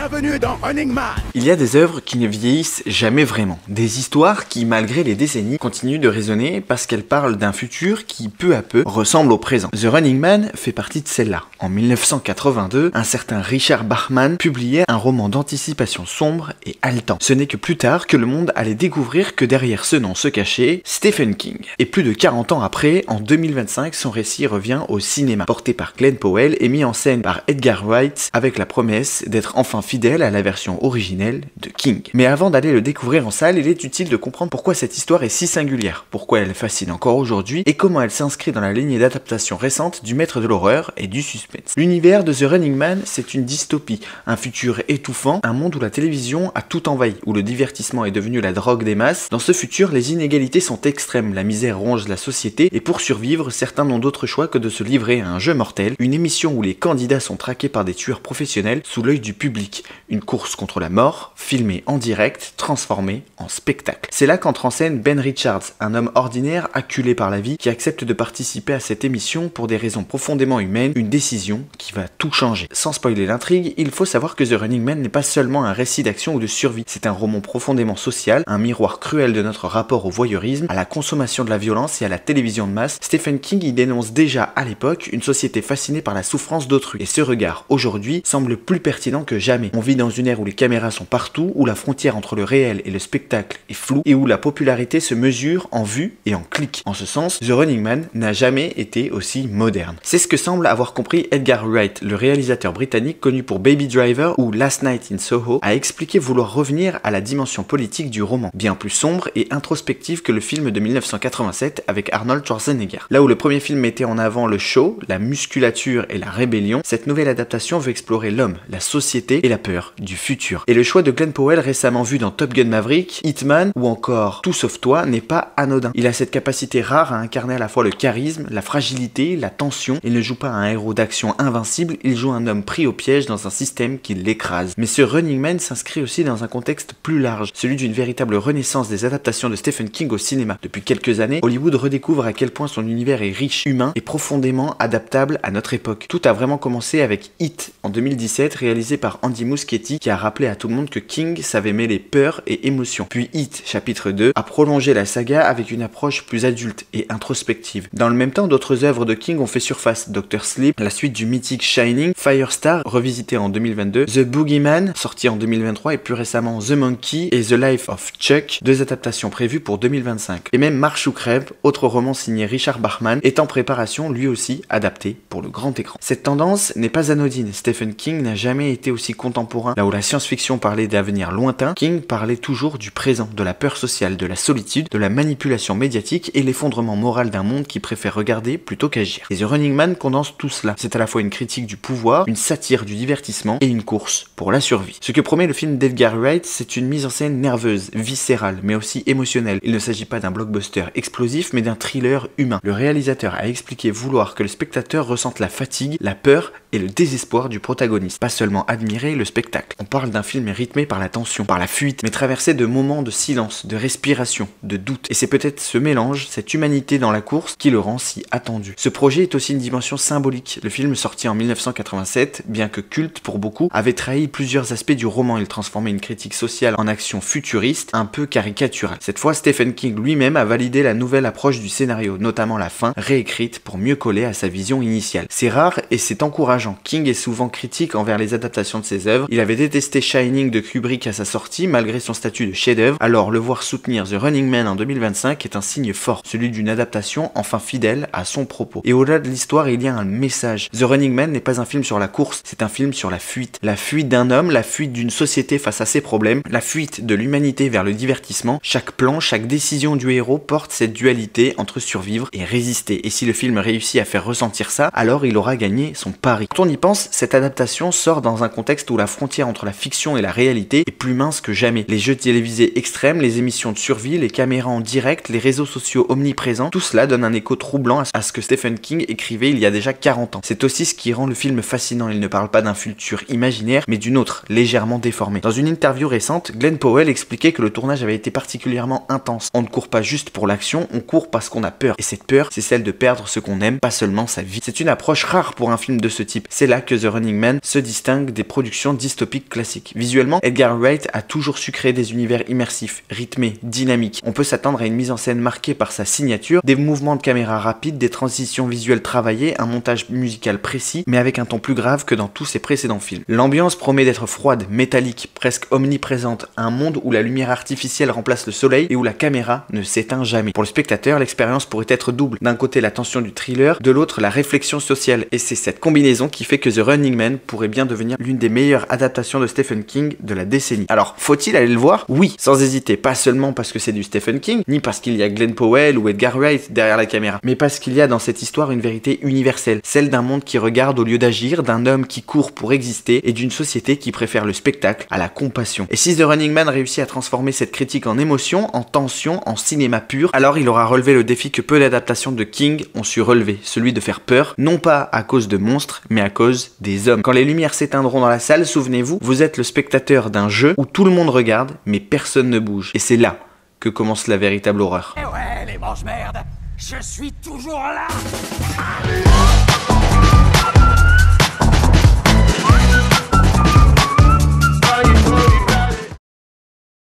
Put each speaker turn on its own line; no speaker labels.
Bienvenue dans Running Man.
Il y a des œuvres qui ne vieillissent jamais vraiment. Des histoires qui, malgré les décennies, continuent de résonner parce qu'elles parlent d'un futur qui, peu à peu, ressemble au présent. The Running Man fait partie de celle-là. En 1982, un certain Richard Bachman publiait un roman d'anticipation sombre et haletant. Ce n'est que plus tard que le monde allait découvrir que derrière ce nom se cachait Stephen King. Et plus de 40 ans après, en 2025, son récit revient au cinéma, porté par Glenn Powell et mis en scène par Edgar Wright avec la promesse d'être enfin fidèle à la version originelle de King. Mais avant d'aller le découvrir en salle, il est utile de comprendre pourquoi cette histoire est si singulière, pourquoi elle fascine encore aujourd'hui et comment elle s'inscrit dans la lignée d'adaptation récente du maître de l'horreur et du suspense. L'univers de The Running Man, c'est une dystopie, un futur étouffant, un monde où la télévision a tout envahi, où le divertissement est devenu la drogue des masses. Dans ce futur, les inégalités sont extrêmes, la misère ronge la société et pour survivre, certains n'ont d'autre choix que de se livrer à un jeu mortel, une émission où les candidats sont traqués par des tueurs professionnels sous l'œil du public, une course contre la mort, filmée en direct, transformée en spectacle. C'est là qu'entre en scène Ben Richards, un homme ordinaire acculé par la vie qui accepte de participer à cette émission pour des raisons profondément humaines, une décision qui va tout changer. Sans spoiler l'intrigue, il faut savoir que The Running Man n'est pas seulement un récit d'action ou de survie, c'est un roman profondément social, un miroir cruel de notre rapport au voyeurisme, à la consommation de la violence et à la télévision de masse. Stephen King y dénonce déjà à l'époque une société fascinée par la souffrance d'autrui, et ce regard aujourd'hui semble plus pertinent que jamais. On vit dans une ère où les caméras sont partout, où la frontière entre le réel et le spectacle est floue, et où la popularité se mesure en vues et en clics. En ce sens, The Running Man n'a jamais été aussi moderne. C'est ce que semble avoir compris Edgar Wright, le réalisateur britannique connu pour Baby Driver ou Last Night in Soho, a expliqué vouloir revenir à la dimension politique du roman, bien plus sombre et introspective que le film de 1987 avec Arnold Schwarzenegger. Là où le premier film mettait en avant le show, la musculature et la rébellion, cette nouvelle adaptation veut explorer l'homme, la société et la peur du futur. Et le choix de Glenn Powell récemment vu dans Top Gun Maverick, Hitman ou encore Tout sauf toi n'est pas anodin. Il a cette capacité rare à incarner à la fois le charisme, la fragilité, la tension. Il ne joue pas un héros d'action invincible, il joue un homme pris au piège dans un système qui l'écrase. Mais ce Running Man s'inscrit aussi dans un contexte plus large, celui d'une véritable renaissance des adaptations de Stephen King au cinéma. Depuis quelques années, Hollywood redécouvre à quel point son univers est riche, humain et profondément adaptable à notre époque. Tout a vraiment commencé avec It en 2017, réalisé par Andy Muschietti, qui a rappelé à tout le monde que King savait mêler peur et émotion. Puis It, chapitre 2, a prolongé la saga avec une approche plus adulte et introspective. Dans le même temps, d'autres œuvres de King ont fait surface. Dr. Sleep, la suite du mythique Shining, Firestar, revisité en 2022, The Boogeyman, sorti en 2023, et plus récemment The Monkey et The Life of Chuck, deux adaptations prévues pour 2025. Et même Marche ou crève, autre roman signé Richard Bachman, est en préparation, lui aussi adapté pour le grand écran. Cette tendance n'est pas anodine. Stephen King n'a jamais été aussi contemporain. Là où la science-fiction parlait d'avenir lointain, King parlait toujours du présent, de la peur sociale, de la solitude, de la manipulation médiatique et l'effondrement moral d'un monde qui préfère regarder plutôt qu'agir. Et The Running Man condense tout cela. C'est à la fois une critique du pouvoir, une satire du divertissement et une course pour la survie. Ce que promet le film d'Edgar Wright, c'est une mise en scène nerveuse, viscérale, mais aussi émotionnelle. Il ne s'agit pas d'un blockbuster explosif, mais d'un thriller humain. Le réalisateur a expliqué vouloir que le spectateur ressente la fatigue, la peur et le désespoir du protagoniste, pas seulement admirer le spectacle. On parle d'un film rythmé par la tension, par la fuite, mais traversé de moments de silence, de respiration, de doute. Et c'est peut-être ce mélange, cette humanité dans la course, qui le rend si attendu. Ce projet est aussi une dimension symbolique. Le film, sorti en 1987, bien que culte pour beaucoup, avait trahi plusieurs aspects du roman. Il transformait une critique sociale en action futuriste, un peu caricaturale. Cette fois, Stephen King lui-même a validé la nouvelle approche du scénario, notamment la fin, réécrite pour mieux coller à sa vision initiale. C'est rare et c'est encourageant. King est souvent critique envers les adaptations de ses œuvres. Il avait détesté Shining de Kubrick à sa sortie, malgré son statut de chef-d'œuvre. Alors, le voir soutenir The Running Man en 2025 est un signe fort, celui d'une adaptation enfin fidèle à son propos. Et au-delà de l'histoire, il y a un message. The Running Man n'est pas un film sur la course, c'est un film sur la fuite. La fuite d'un homme, la fuite d'une société face à ses problèmes, la fuite de l'humanité vers le divertissement. Chaque plan, chaque décision du héros porte cette dualité entre survivre et résister. Et si le film réussit à faire ressentir ça, alors il aura gagné son pari. Quand on y pense, cette adaptation sort dans un contexte où la frontière entre la fiction et la réalité est plus mince que jamais. Les jeux télévisés extrêmes, les émissions de survie, les caméras en direct, les réseaux sociaux omniprésents, tout cela donne un écho troublant à ce que Stephen King écrivait il y a déjà 40 ans. C'est aussi ce qui rend le film fascinant. Il ne parle pas d'un futur imaginaire, mais d'une autre, légèrement déformée. Dans une interview récente, Glenn Powell expliquait que le tournage avait été particulièrement intense. On ne court pas juste pour l'action, on court parce qu'on a peur. Et cette peur, c'est celle de perdre ce qu'on aime, pas seulement sa vie. C'est une approche rare pour un film de ce type. C'est là que The Running Man se distingue des productions science-fiction dystopique classique. Visuellement, Edgar Wright a toujours su créer des univers immersifs, rythmés, dynamiques. On peut s'attendre à une mise en scène marquée par sa signature, des mouvements de caméra rapides, des transitions visuelles travaillées, un montage musical précis, mais avec un ton plus grave que dans tous ses précédents films. L'ambiance promet d'être froide, métallique, presque omniprésente, un monde où la lumière artificielle remplace le soleil et où la caméra ne s'éteint jamais. Pour le spectateur, l'expérience pourrait être double. D'un côté la tension du thriller, de l'autre la réflexion sociale, et c'est cette combinaison qui fait que The Running Man pourrait bien devenir l'une des meilleures adaptations de Stephen King de la décennie. Alors, faut-il aller le voir? Oui, sans hésiter, pas seulement parce que c'est du Stephen King, ni parce qu'il y a Glenn Powell ou Edgar Wright derrière la caméra, mais parce qu'il y a dans cette histoire une vérité universelle, celle d'un monde qui regarde au lieu d'agir, d'un homme qui court pour exister et d'une société qui préfère le spectacle à la compassion. Et si The Running Man réussit à transformer cette critique en émotion, en tension, en cinéma pur, alors il aura relevé le défi que peu d'adaptations de King ont su relever, celui de faire peur, non pas à cause de monstres, mais à cause des hommes. Quand les lumières s'éteindront dans la salle, souvenez-vous, vous êtes le spectateur d'un jeu où tout le monde regarde, mais personne ne bouge. Et c'est là que commence la véritable horreur.
Eh ouais, les mange-merdes, je suis toujours là.